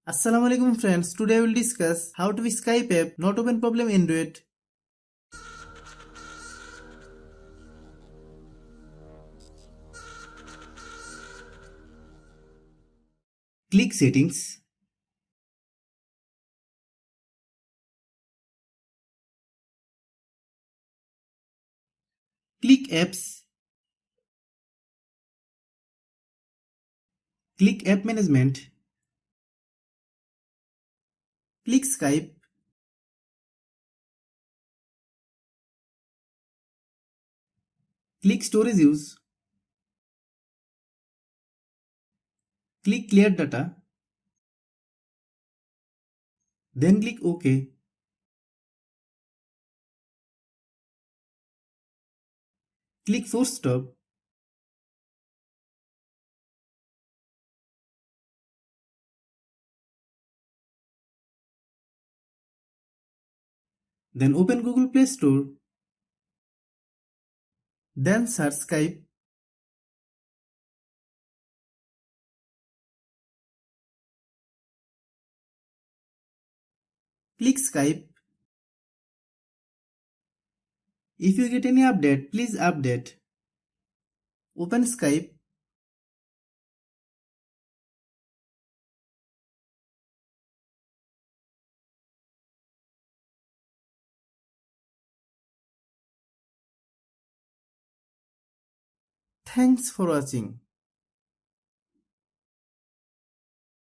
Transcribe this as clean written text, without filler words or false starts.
Assalamualaikum friends, today we will discuss how to Skype app not open problem Android. Click settings. Click apps. Click app management. Click Skype. Click storage use. Click clear data. Then click OK. Click force stop. Then open Google Play Store. Then search Skype. Click Skype. If you get any update, please update. Open Skype. Thanks for watching.